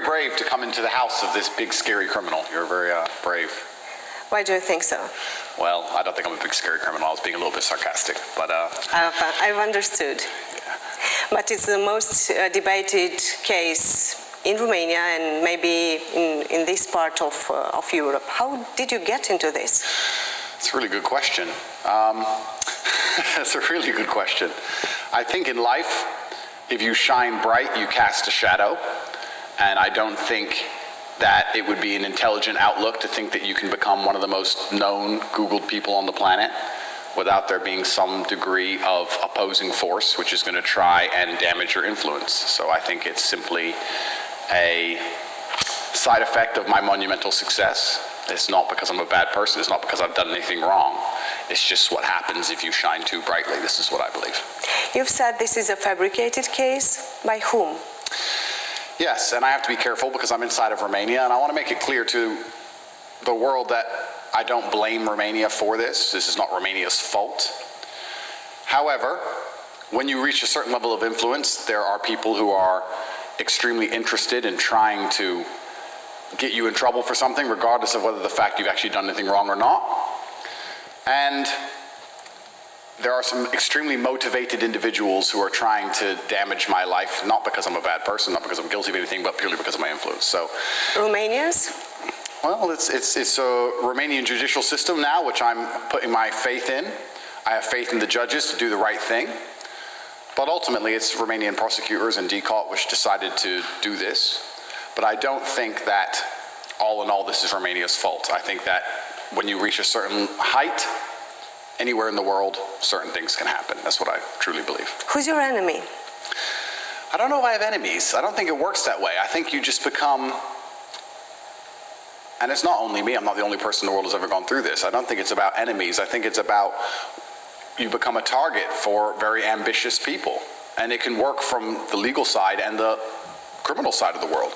brave to come into the house of this big, scary criminal. You're very brave. Why do you think so? Well, I don't think I'm a big, scary criminal. I was being a little bit sarcastic, but... I've understood. Yeah. But it's the most debated case in Romania and maybe in this part of Europe. How did you get into this? It's a really good question. That's a really good question. I think in life, if you shine bright, you cast a shadow. And I don't think that it would be an intelligent outlook to think that you can become one of the most known Googled people on the planet without there being some degree of opposing force which is going to try and damage your influence. So I think it's simply a side effect of my monumental success. It's not because I'm a bad person. It's not because I've done anything wrong. It's just what happens if you shine too brightly. This is what I believe. You've said this is a fabricated case. By whom? Yes, and I have to be careful because I'm inside of Romania, and I want to make it clear to the world that I don't blame Romania for this. This is not Romania's fault. However, when you reach a certain level of influence, there are people who are extremely interested in trying to get you in trouble for something, regardless of whether the fact you've actually done anything wrong or not. And there are some extremely motivated individuals who are trying to damage my life, not because I'm a bad person, not because I'm guilty of anything, but purely because of my influence. So, Romanians? Well, it's a Romanian judicial system now, which I'm putting my faith in. I have faith in the judges to do the right thing. But ultimately, it's Romanian prosecutors and DCOT which decided to do this. But I don't think that, all in all, this is Romania's fault. I think that when you reach a certain height, anywhere in the world, certain things can happen. That's what I truly believe. Who's your enemy? I don't know if I have enemies. I don't think it works that way. I think you just become, and it's not only me, I'm not the only person in the world who's ever gone through this. I don't think it's about enemies. I think it's about you become a target for very ambitious people. And it can work from the legal side and the criminal side of the world.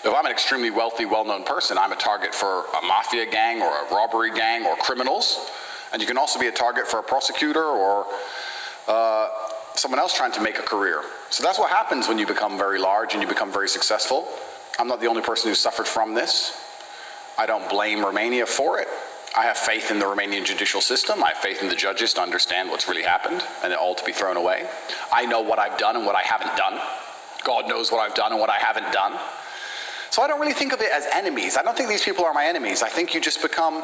If I'm an extremely wealthy, well-known person, I'm a target for a mafia gang or a robbery gang or criminals. And you can also be a target for a prosecutor or someone else trying to make a career. So that's what happens when you become very large and you become very successful. I'm not the only person who suffered from this. I don't blame Romania for it. I have faith in the Romanian judicial system. I have faith in the judges to understand what's really happened and it all to be thrown away. I know what I've done and what I haven't done. God knows what I've done and what I haven't done. So I don't really think of it as enemies. I don't think these people are my enemies. I think you just become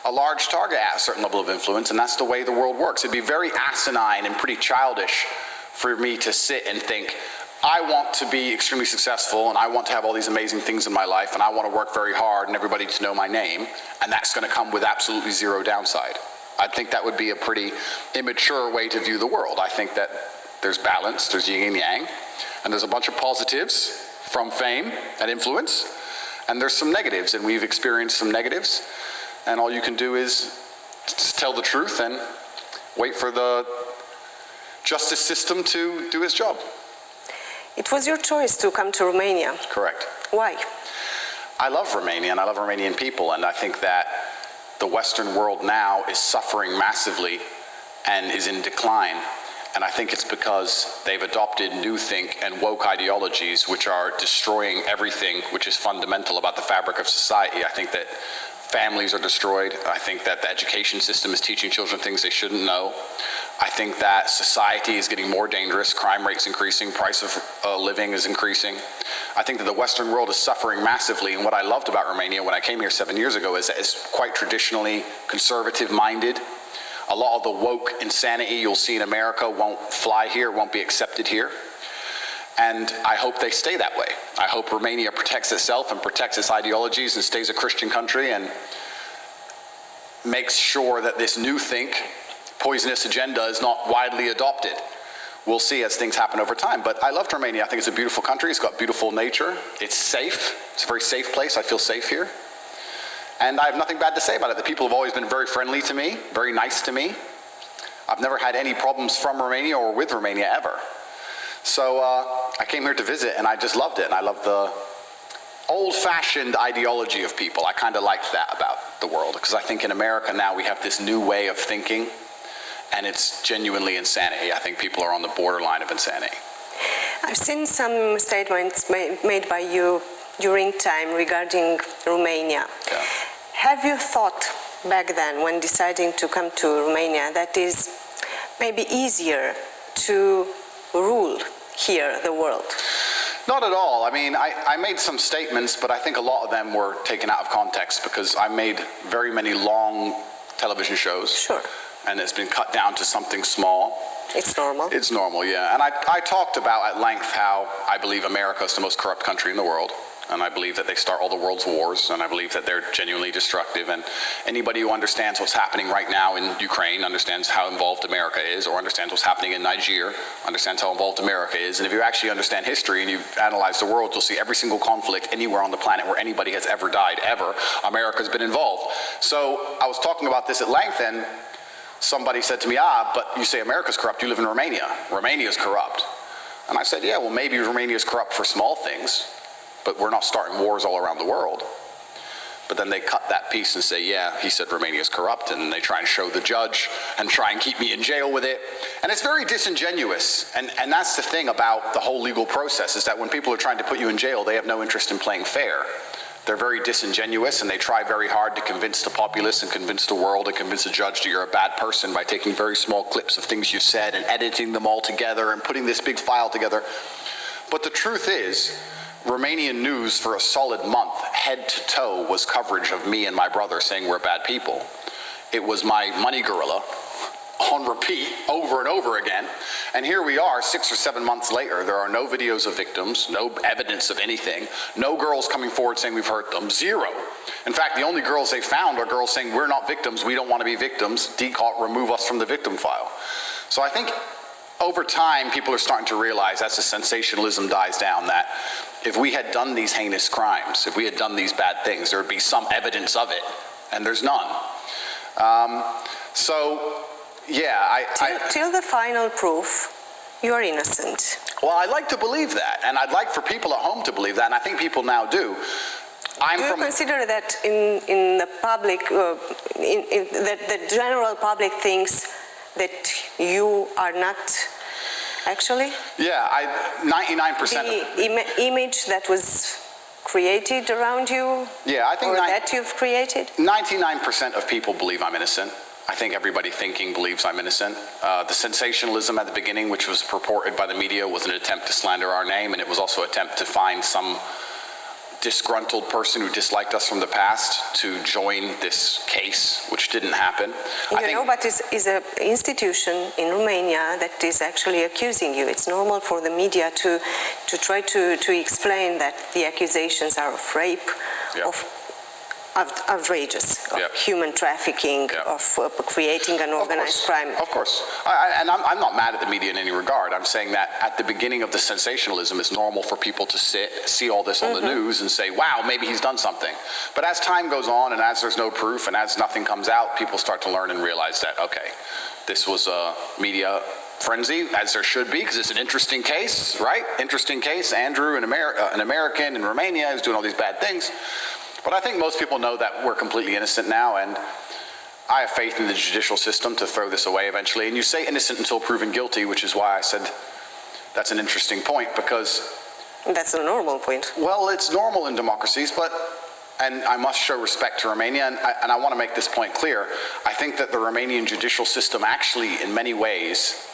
a large target at a certain level of influence, and that's the way the world works. It'd be very asinine and pretty childish for me to sit and think, I want to be extremely successful and I want to have all these amazing things in my life and I want to work very hard and everybody to know my name, and that's going to come with absolutely zero downside. I think that would be a pretty immature way to view the world. I think that there's balance, there's yin and yang, and there's a bunch of positives from fame and influence, and there's some negatives, and we've experienced some negatives, and all you can do is just tell the truth and wait for the justice system to do its job. It was your choice to come to Romania. Correct. Why? I love Romania and I love Romanian people, and I think that the Western world now is suffering massively and is in decline. And I think it's because they've adopted new think and woke ideologies which are destroying everything which is fundamental about the fabric of society. I think that families are destroyed. I think that the education system is teaching children things they shouldn't know. I think that society is getting more dangerous, crime rate's increasing, price of living is increasing. I think that the Western world is suffering massively, and what I loved about Romania when I came here 7 years ago is that it's quite traditionally conservative-minded. A lot of the woke insanity you'll see in America won't fly here, won't be accepted here. And I hope they stay that way. I hope Romania protects itself and protects its ideologies and stays a Christian country and makes sure that this new think, poisonous agenda is not widely adopted. We'll see as things happen over time. But I loved Romania. I think it's a beautiful country. It's got beautiful nature. It's safe. It's a very safe place. I feel safe here. And I have nothing bad to say about it. The people have always been very friendly to me, very nice to me. I've never had any problems from Romania or with Romania ever. So I came here to visit and I just loved it. And I love the old-fashioned ideology of people. I kind of liked that about the world, because I think in America now we have this new way of thinking, and it's genuinely insanity. I think people are on the borderline of insanity. I've seen some statements made by you during time regarding Romania. Yeah. Have you thought back then, when deciding to come to Romania, that is maybe easier to rule here the world? Not at all. I mean, I made some statements, but I think a lot of them were taken out of context because I made very many long television shows. Sure. And it's been cut down to something small. It's normal. It's normal, yeah. And I talked about at length how I believe America is the most corrupt country in the world. And I believe that they start all the world's wars, and I believe that they're genuinely destructive. And anybody who understands what's happening right now in Ukraine understands how involved America is, or understands what's happening in Nigeria, understands how involved America is. And if you actually understand history and you analyze the world, you'll see every single conflict anywhere on the planet where anybody has ever died, ever, America's been involved. So I was talking about this at length, and somebody said to me, but you say America's corrupt, you live in Romania. Romania's corrupt. And I said, yeah, well, maybe Romania's corrupt for small things, but we're not starting wars all around the world. But then they cut that piece and say, yeah, he said Romania's corrupt, and they try and show the judge and try and keep me in jail with it. And it's very disingenuous. And that's the thing about the whole legal process, is that when people are trying to put you in jail, they have no interest in playing fair. They're very disingenuous, and they try very hard to convince the populace and convince the world and convince the judge that you're a bad person by taking very small clips of things you said and editing them all together and putting this big file together. But the truth is, Romanian news for a solid month, head to toe, was coverage of me and my brother saying we're bad people. It was my money gorilla on repeat over and over again. And here we are 6 or 7 months later. There are no videos of victims, no evidence of anything, no girls coming forward saying we've hurt them, zero. In fact, the only girls they found are girls saying we're not victims, we don't want to be victims, DCAUT, remove us from the victim file. So I think over time, people are starting to realize, as the sensationalism dies down, that if we had done these heinous crimes, if we had done these bad things, there would be some evidence of it, and there's none. Till the final proof, you are innocent. Well, I'd like to believe that, and I'd like for people at home to believe that, and I think people now do. Do you consider that in the public, that the general public thinks that you are not actually? Yeah, 99%. The image that was created around you? Yeah, I think or that you've created? 99% of people believe I'm innocent. I think everybody thinking believes I'm innocent. The sensationalism at the beginning, which was purported by the media, was an attempt to slander our name, and it was also an attempt to find some disgruntled person who disliked us from the past to join this case, which didn't happen. But is an institution in Romania that is actually accusing you. It's normal for the media to try to explain that the accusations are of rape, of outrageous, of human trafficking, of creating an organized crime. Of course. And I'm not mad at the media in any regard. I'm saying that at the beginning of the sensationalism, it's normal for people to see all this on the news and say, wow, maybe he's done something. But as time goes on and as there's no proof and as nothing comes out, people start to learn and realize that, okay, this was a media frenzy, as there should be, because it's an interesting case, right? Interesting case. Andrew, an American in Romania, is doing all these bad things. But I think most people know that we're completely innocent now, and I have faith in the judicial system to throw this away eventually. And you say innocent until proven guilty, which is why I said that's an interesting point, because... That's a normal point. Well, it's normal in democracies, and I must show respect to Romania, and I want to make this point clear. I think that the Romanian judicial system actually, in many ways,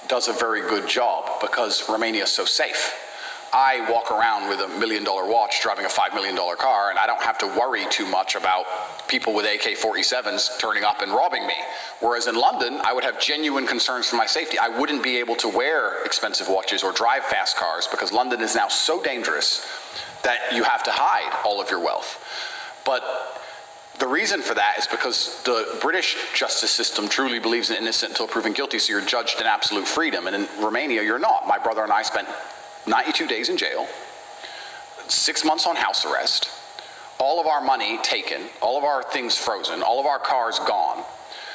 does a very good job, because Romania is so safe. I walk around with $1 million watch driving a $5 million car, and I don't have to worry too much about people with AK-47s turning up and robbing me. Whereas in London, I would have genuine concerns for my safety. I wouldn't be able to wear expensive watches or drive fast cars because London is now so dangerous that you have to hide all of your wealth. But the reason for that is because the British justice system truly believes in innocent until proven guilty, so you're judged in absolute freedom. And in Romania, you're not. My brother and I spent 92 days in jail, 6 months on house arrest, all of our money taken, all of our things frozen, all of our cars gone.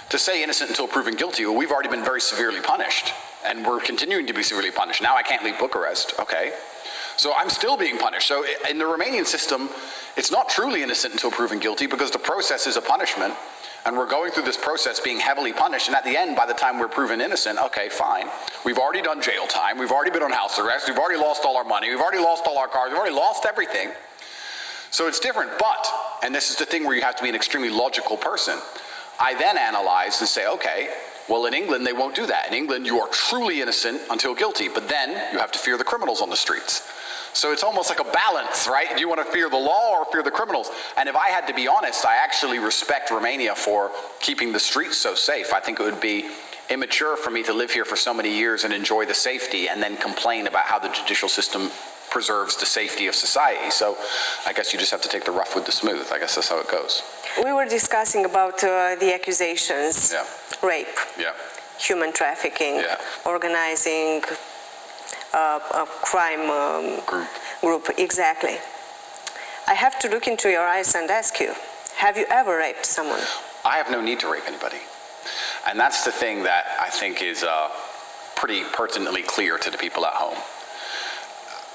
To say innocent until proven guilty, well, we've already been very severely punished, and we're continuing to be severely punished. Now I can't leave Bucharest, okay? So I'm still being punished. So in the Romanian system, it's not truly innocent until proven guilty because the process is a punishment. And we're going through this process being heavily punished. And at the end, by the time we're proven innocent, okay, fine. We've already done jail time. We've already been on house arrest. We've already lost all our money. We've already lost all our cars. We've already lost everything. So it's different. But, and this is the thing where you have to be an extremely logical person. I then analyze and say, okay, well, in England, they won't do that. In England, you are truly innocent until guilty. But then you have to fear the criminals on the streets. So it's almost like a balance, right? Do you want to fear the law or fear the criminals? And if I had to be honest, I actually respect Romania for keeping the streets so safe. I think it would be immature for me to live here for so many years and enjoy the safety and then complain about how the judicial system preserves the safety of society. So I guess you just have to take the rough with the smooth. I guess that's how it goes. We were discussing about the accusations, rape, human trafficking, organizing a crime group. Exactly. I have to look into your eyes and ask you, have you ever raped someone? I have no need to rape anybody. And that's the thing that I think is pretty pertinently clear to the people at home.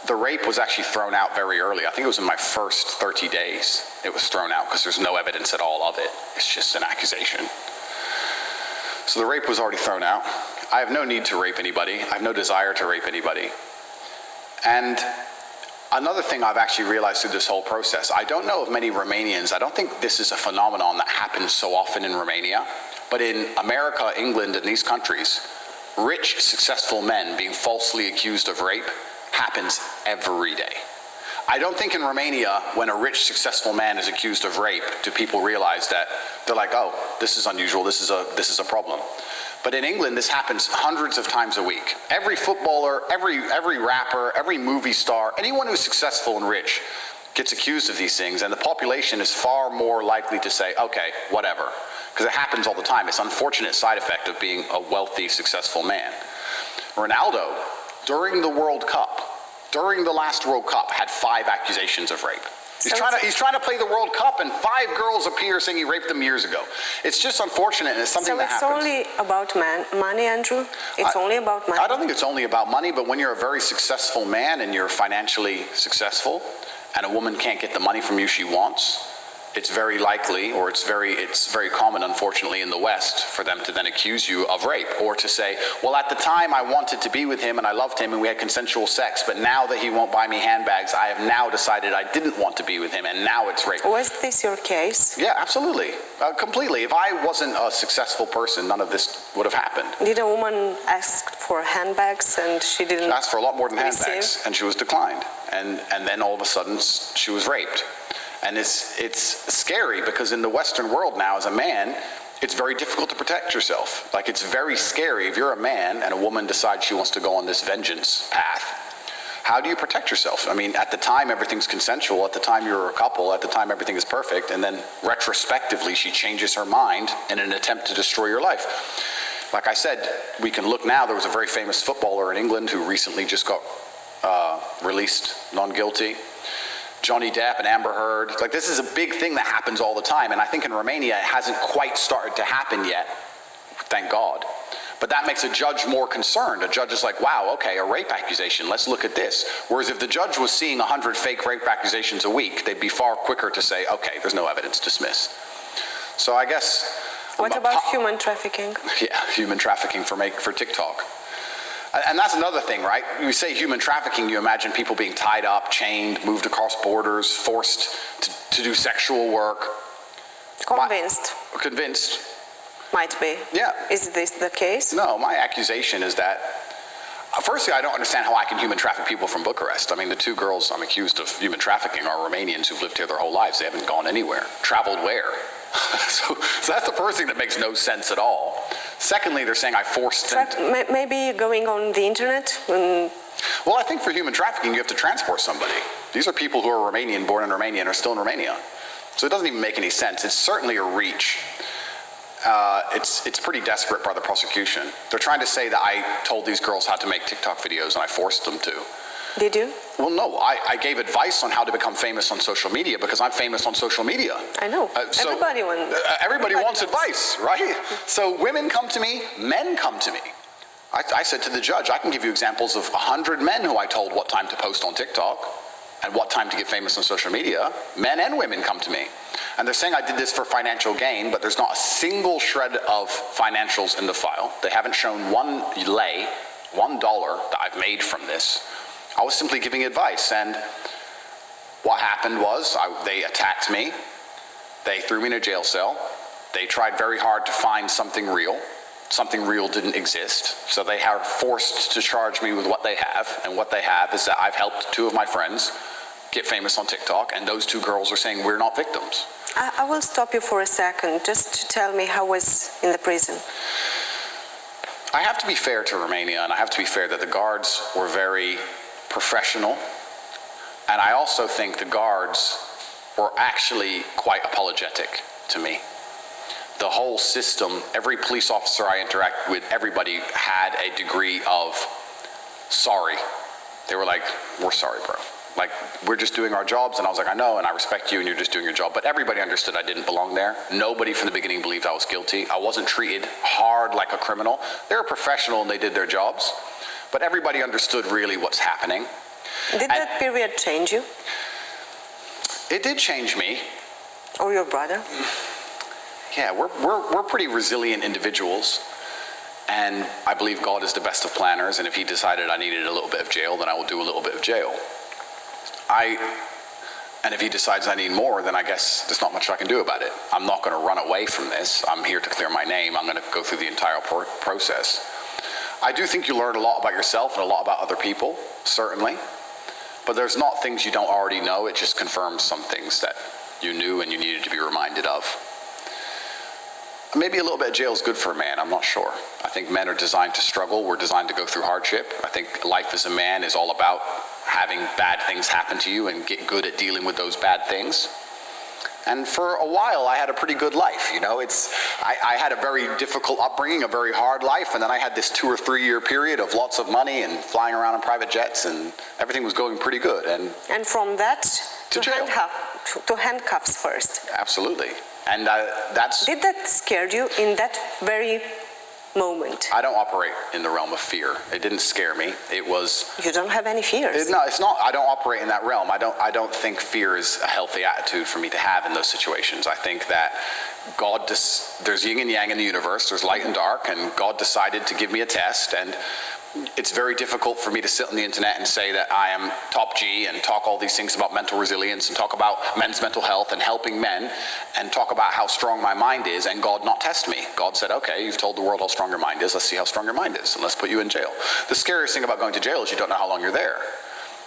The rape was actually thrown out very early. I think it was in my first 30 days it was thrown out because there's no evidence at all of it. It's just an accusation. So the rape was already thrown out. I have no need to rape anybody. I have no desire to rape anybody. And another thing I've actually realized through this whole process, I don't know of many Romanians, I don't think this is a phenomenon that happens so often in Romania, but in America, England, and these countries, rich, successful men being falsely accused of rape happens every day. I don't think in Romania, when a rich, successful man is accused of rape, do people realize that they're like, oh, this is unusual, this is a problem. But in England, this happens hundreds of times a week. Every footballer, every rapper, every movie star, anyone who's successful and rich gets accused of these things, and the population is far more likely to say, okay, whatever, because it happens all the time. It's an unfortunate side effect of being a wealthy, successful man. Ronaldo, during the World Cup, during the last World Cup, had 5 accusations of rape. He's trying to play the World Cup, and 5 girls appear saying he raped them years ago. It's just unfortunate, and it's something that happens. So it's only about money, Andrew? It's only about money? I don't think it's only about money, but when you're a very successful man and you're financially successful, and a woman can't get the money from you she wants, it's very likely, or it's very common, unfortunately, in the West, for them to then accuse you of rape, or to say, well, at the time I wanted to be with him and I loved him and we had consensual sex, but now that he won't buy me handbags, I have now decided I didn't want to be with him, and now it's rape. Was this your case? Yeah, absolutely, completely. If I wasn't a successful person, none of this would have happened. Did a woman ask for handbags and she didn't? She asked for a lot more than handbags, receive? and she was declined, and then all of a sudden she was raped. And it's scary because in the Western world now, as a man, it's very difficult to protect yourself. Like, it's very scary if you're a man and a woman decides she wants to go on this vengeance path. How do you protect yourself? I mean, at the time, everything's consensual. At the time, you're a couple. At the time, everything is perfect. And then retrospectively, she changes her mind in an attempt to destroy your life. Like I said, we can look now. There was a very famous footballer in England who recently just got released non-guilty. Johnny Depp and Amber Heard. Like, this is a big thing that happens all the time, and I think in Romania it hasn't quite started to happen yet, thank God. But that makes a judge more concerned. A judge is like, wow, okay, a rape accusation, let's look at this. Whereas if the judge was seeing 100 fake rape accusations a week, they'd be far quicker to say, okay, there's no evidence, dismiss. So I guess... What about human trafficking? Yeah, human trafficking for TikTok. And that's another thing, right? You say human trafficking, you imagine people being tied up, chained, moved across borders, forced to do sexual work. Convinced. Convinced. Might be. Yeah. Is this the case? No, my accusation is that, firstly, I don't understand how I can human traffic people from Bucharest. I mean, the 2 girls I'm accused of human trafficking are Romanians who've lived here their whole lives. They haven't gone anywhere. Traveled where? So that's the first thing that makes no sense at all. Secondly, they're saying I forced them to... Maybe going on the internet? Well, I think for human trafficking, you have to transport somebody. These are people who are Romanian, born in Romania, and are still in Romania. So it doesn't even make any sense. It's certainly a reach. It's pretty desperate by the prosecution. They're trying to say that I told these girls how to make TikTok videos and I forced them to. Did you? Well, no, I gave advice on how to become famous on social media because I'm famous on social media. I know. Everybody wants advice, right? So women come to me, men come to me. I said to the judge, I can give you examples of 100 men who I told what time to post on TikTok and what time to get famous on social media. Men and women come to me. And they're saying I did this for financial gain, but there's not a single shred of financials in the file. They haven't shown $1 that I've made from this. I was simply giving advice. And what happened was they attacked me. They threw me in a jail cell. They tried very hard to find something real. Something real didn't exist. So they are forced to charge me with what they have. And what they have is that I've helped 2 of my friends get famous on TikTok, and those 2 girls are saying we're not victims. I will stop you for a second just to tell me how was in the prison. I have to be fair to Romania, and I have to be fair that the guards were very professional. And I also think the guards were actually quite apologetic to me. The whole system, every police officer I interacted with, everybody had a degree of sorry. They were like, we're sorry, bro. Like, we're just doing our jobs. And I was like, I know, and I respect you, and you're just doing your job. But everybody understood I didn't belong there. Nobody from the beginning believed I was guilty. I wasn't treated hard like a criminal. They were professional and they did their jobs. But everybody understood really what's happening. Did that period change you? It did change me. Or your brother? Yeah, we're pretty resilient individuals. And I believe God is the best of planners. And if he decided I needed a little bit of jail, then I will do a little bit of jail. And if he decides I need more, then I guess there's not much I can do about it. I'm not going to run away from this. I'm here to clear my name. I'm going to go through the entire process. I do think you learn a lot about yourself and a lot about other people, certainly. But there's not things you don't already know. It just confirms some things that you knew and you needed to be reminded of. Maybe a little bit of jail is good for a man. I'm not sure. I think men are designed to struggle. We're designed to go through hardship. I think life as a man is all about having bad things happen to you and get good at dealing with those bad things. And for a while, I had a pretty good life. You know, I had a very difficult upbringing, a very hard life, and then I had this 2 or 3 year period of lots of money and flying around in private jets, and everything was going pretty good. And from that to jail. To handcuffs first. Absolutely. And that's... Did that scare you in that very moment? I don't operate in the realm of fear. It didn't scare me. It was... You don't have any fears? No, it's not. I don't operate in that realm. I don't think fear is a healthy attitude for me to have in those situations. I think that there's yin and yang in the universe. There's light and dark, and God decided to give me a test, and it's very difficult for me to sit on the internet and say that I am top G and talk all these things about mental resilience and talk about men's mental health and helping men and talk about how strong my mind is and God not test me. God said, okay, you've told the world how strong your mind is. Let's see how strong your mind is and let's put you in jail. The scariest thing about going to jail is you don't know how long you're there.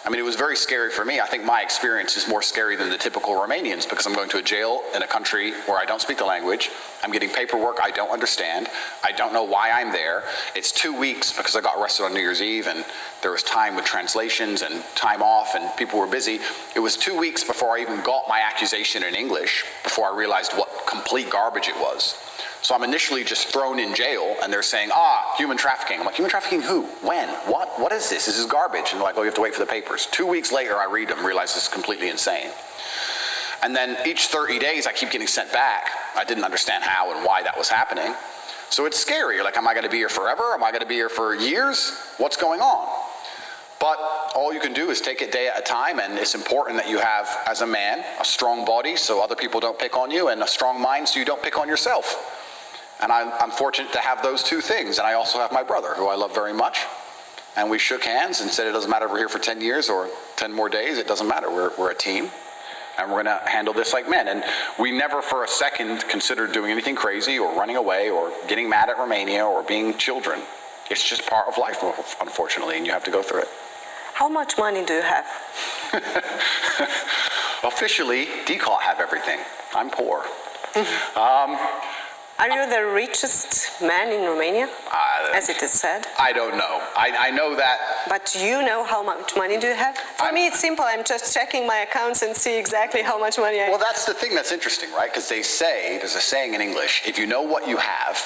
I mean, it was very scary for me. I think my experience is more scary than the typical Romanians because I'm going to a jail in a country where I don't speak the language. I'm getting paperwork I don't understand. I don't know why I'm there. It's 2 weeks because I got arrested on New Year's Eve and there was time with translations and time off and people were busy. It was 2 weeks before I even got my accusation in English, before I realized what complete garbage it was. So I'm initially just thrown in jail and they're saying, human trafficking. I'm like, human trafficking who? When? What? What is this? This is garbage. And they're like, oh, you have to wait for the papers. 2 weeks later, I read them, realize this is completely insane. And then each 30 days, I keep getting sent back. I didn't understand how and why that was happening. So it's scary. You're like, am I going to be here forever? Am I going to be here for years? What's going on? But all you can do is take it day at a time, and it's important that you have, as a man, a strong body so other people don't pick on you, and a strong mind so you don't pick on yourself. And I'm fortunate to have those 2 things. And I also have my brother, who I love very much. And we shook hands and said, it doesn't matter if we're here for 10 years or 10 more days. It doesn't matter. We're a team. And we're going to handle this like men. And we never for a second considered doing anything crazy or running away or getting mad at Romania or being children. It's just part of life, unfortunately, and you have to go through it. How much money do you have? Officially, DCAW have everything. I'm poor. Are you the richest man in Romania, as it is said? I don't know. I know that... But you know how much money do you have? For me, it's simple. I'm just checking my accounts and see exactly how much money I have. Well, that's the thing that's interesting, right? Because there's a saying in English, if you know what you have,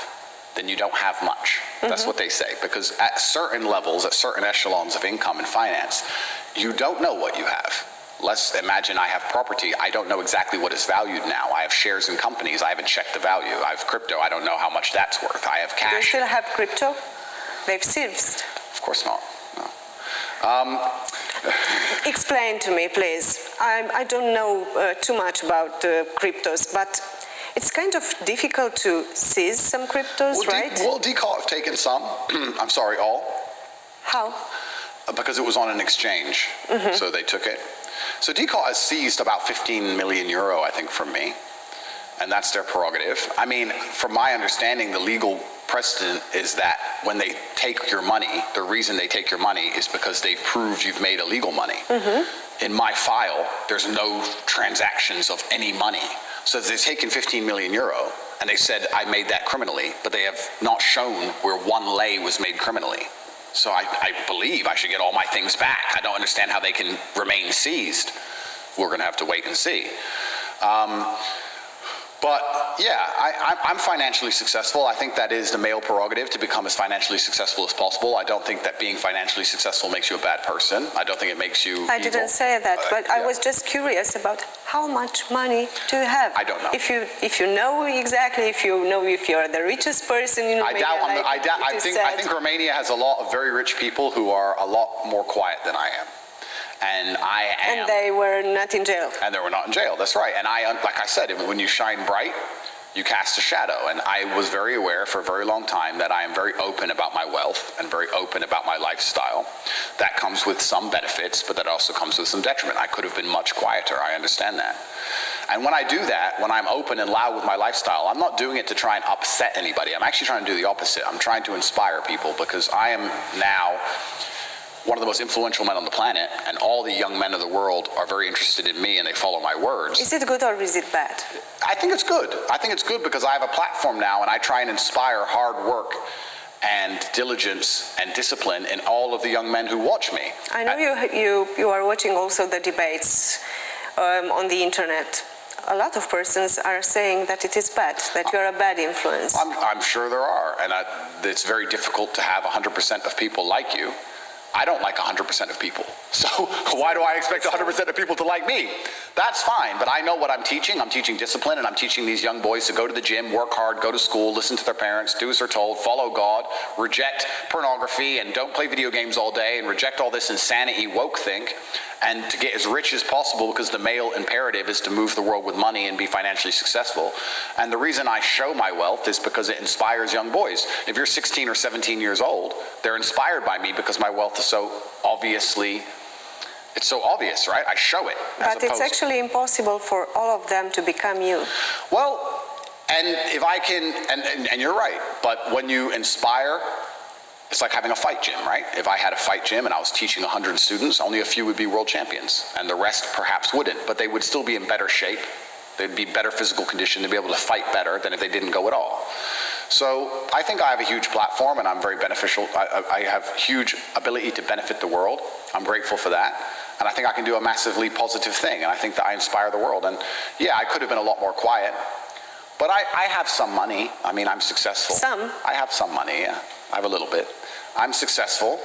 then you don't have much. That's what they say. Because at certain levels, at certain echelons of income and finance, you don't know what you have. Let's imagine I have property. I don't know exactly what it's valued now. I have shares in companies. I haven't checked the value. I have crypto. I don't know how much that's worth. I have cash. Do you still have crypto? they've seized. Of course not. No. Explain to me, please. I don't know too much about cryptos, but it's kind of difficult to seize some cryptos, right? Decalt have taken some. I'm sorry, all. How? Because it was on an exchange, so they took it. So Decalt has seized about 15 million euro, I think, from me, and that's their prerogative. I mean, from my understanding, the legal precedent is that when they take your money, the reason they take your money is because they've proved you've made illegal money. In my file, there's no transactions of any money. So they've taken 15 million euro, and they said I made that criminally, but they have not shown where one lei was made criminally. So I believe I should get all my things back. I don't understand how they can remain seized. We're going to have to wait and see. But yeah, I'm financially successful. I think that is the male prerogative to become as financially successful as possible. I don't think that being financially successful makes you a bad person. I don't think it makes you I didn't say that, but I was just curious about how much money do you have? I don't know. If you know exactly, if you know if you're the richest person in Romania. I think Romania has a lot of very rich people who are a lot more quiet than I am. And I am. And they were not in jail. And they were not in jail, that's right. And like I said, when you shine bright, you cast a shadow. And I was very aware for a very long time that I am very open about my wealth and very open about my lifestyle. That comes with some benefits, but that also comes with some detriment. I could have been much quieter, I understand that. And when I do that, when I'm open and loud with my lifestyle, I'm not doing it to try and upset anybody. I'm actually trying to do the opposite. I'm trying to inspire people, because I am now one of the most influential men on the planet, and all the young men of the world are very interested in me and they follow my words. Is it good or is it bad? I think it's good. I think it's good because I have a platform now and I try and inspire hard work and diligence and discipline in all of the young men who watch me. I know you are watching also the debates on the internet. A lot of persons are saying that it is bad, that you're a bad influence. I'm sure there are, and it's very difficult to have 100% of people like you. I don't like 100% of people. So why do I expect 100% of people to like me? That's fine, but I know what I'm teaching. I'm teaching discipline, and I'm teaching these young boys to go to the gym, work hard, go to school, listen to their parents, do as they're told, follow God, reject pornography, and don't play video games all day, and reject all this insanity woke think, and to get as rich as possible, because the male imperative is to move the world with money and be financially successful. And the reason I show my wealth is because it inspires young boys. If you're 16 or 17 years old, they're inspired by me because my wealth is so obviously, it's so obvious, right? I show it. But it's actually impossible for all of them to become you. Well, and if I can, and you're right, but when you inspire, it's like having a fight gym, right? If I had a fight gym and I was teaching 100 students, only a few would be world champions, and the rest perhaps wouldn't, but they would still be in better shape. They'd be better physical condition to be able to fight better than if they didn't go at all. So I think I have a huge platform, and I'm very beneficial. I have huge ability to benefit the world. I'm grateful for that. And I think I can do a massively positive thing, and I think that I inspire the world. And yeah, I could have been a lot more quiet, but I have some money. I mean, I'm successful. Some? I have some money, yeah. I have a little bit. I'm successful,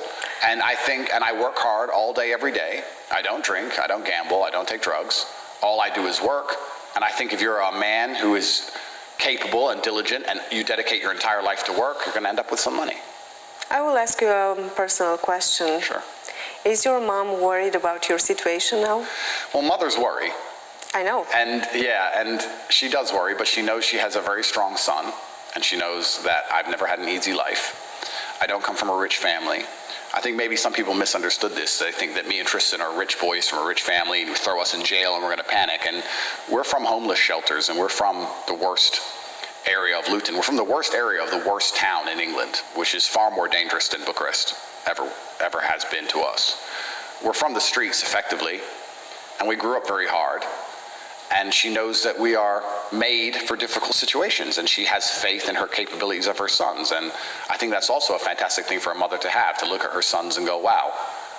and I work hard all day, every day. I don't drink, I don't gamble, I don't take drugs. All I do is work. And I think if you're a man who is capable and diligent and you dedicate your entire life to work, you're going to end up with some money. I will ask you a personal question. Sure. Is your mom worried about your situation now? Well, mothers worry. I know. And yeah, and she does worry, but she knows she has a very strong son, and she knows that I've never had an easy life. I don't come from a rich family. I think maybe some people misunderstood this. They think that me and Tristan are rich boys from a rich family and throw us in jail and we're going to panic. And we're from homeless shelters, and we're from the worst area of Luton. We're from the worst area of the worst town in England, which is far more dangerous than Bucharest ever has been to us. We're from the streets, effectively, and we grew up very hard. And she knows that we are made for difficult situations, and she has faith in her capabilities of her sons. And I think that's also a fantastic thing for a mother to look at her sons and go, wow,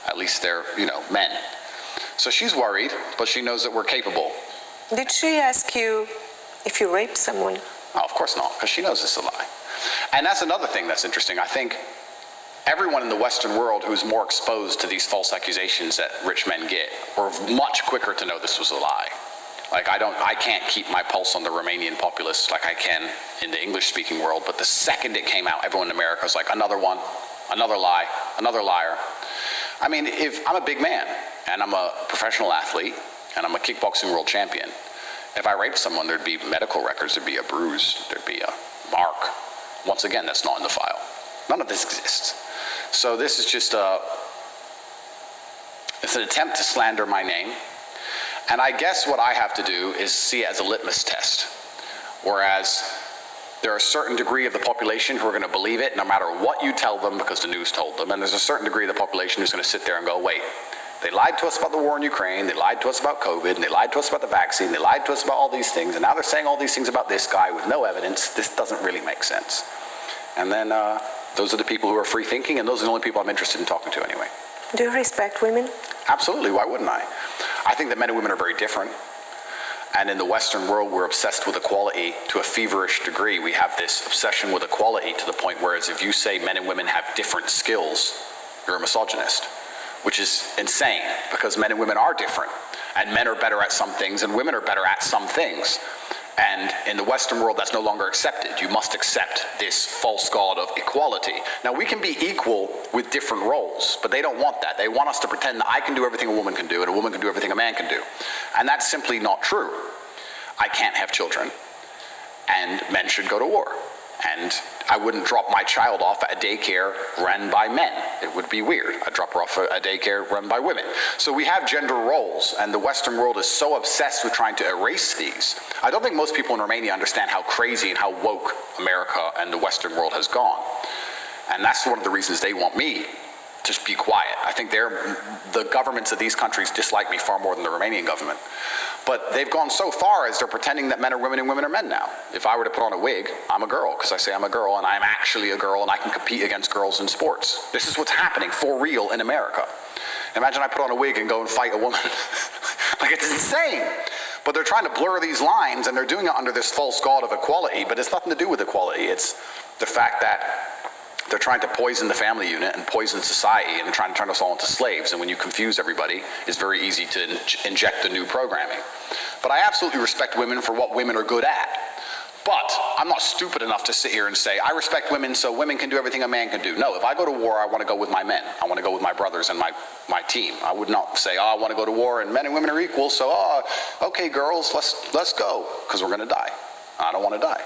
at least they're, men. So she's worried, but she knows that we're capable. Did she ask you if you raped someone? Oh, of course not, because she knows it's a lie. And that's another thing that's interesting. I think everyone in the Western world who's more exposed to these false accusations that rich men get were much quicker to know this was a lie. Like, I can't keep my pulse on the Romanian populace like I can in the English-speaking world, but the second it came out, everyone in America was like, another one, Another lie, another liar. I mean, if I'm a big man and I'm a professional athlete and I'm a kickboxing world champion, if I raped someone, there'd be medical records, there'd be a bruise, there'd be a mark. Once again, that's not in the file. None of this exists. So this is just it's an attempt to slander my name. And I guess what I have to do is see it as a litmus test. Whereas there are a certain degree of the population who are going to believe it no matter what you tell them because the news told them. And there's a certain degree of the population who's going to sit there and go, wait, they lied to us about the war in Ukraine, they lied to us about COVID, and they lied to us about the vaccine, they lied to us about all these things, and now they're saying all these things about this guy with no evidence. This doesn't really make sense. And then those are the people who are free thinking, and those are the only people I'm interested in talking to anyway. Do you respect women? Absolutely, why wouldn't I? I think that men and women are very different. And in the Western world, we're obsessed with equality to a feverish degree. We have this obsession with equality to the point whereas if you say men and women have different skills, you're a misogynist, which is insane because men and women are different. And men are better at some things and women are better at some things. And in the Western world, that's no longer accepted. You must accept this false god of equality. Now, we can be equal with different roles, but they don't want that. They want us to pretend that I can do everything a woman can do and a woman can do everything a man can do. And that's simply not true. I can't have children, and men should go to war. And I wouldn't drop my child off at a daycare run by men. It would be weird. I'd drop her off at a daycare run by women. So we have gender roles, and the Western world is so obsessed with trying to erase these. I don't think most people in Romania understand how crazy and how woke America and the Western world has gone. And that's one of the reasons they want me to be quiet. I think the governments of these countries dislike me far more than the Romanian government. But they've gone so far as they're pretending that men are women and women are men now. If I were to put on a wig, I'm a girl, because I say I'm a girl, and I'm actually a girl, and I can compete against girls in sports. This is what's happening for real in America. Imagine I put on a wig and go and fight a woman. Like, it's insane. But they're trying to blur these lines, and they're doing it under this false god of equality, but it's nothing to do with equality. It's the fact that they're trying to poison the family unit and poison society and trying to turn us all into slaves. And when you confuse everybody, it's very easy to inject the new programming. But I absolutely respect women for what women are good at. But I'm not stupid enough to sit here and say, I respect women so women can do everything a man can do. No, if I go to war, I want to go with my men. I want to go with my brothers and my team. I would not say, oh, I want to go to war and men and women are equal, so, okay, girls, let's go, because we're going to die. I don't want to die.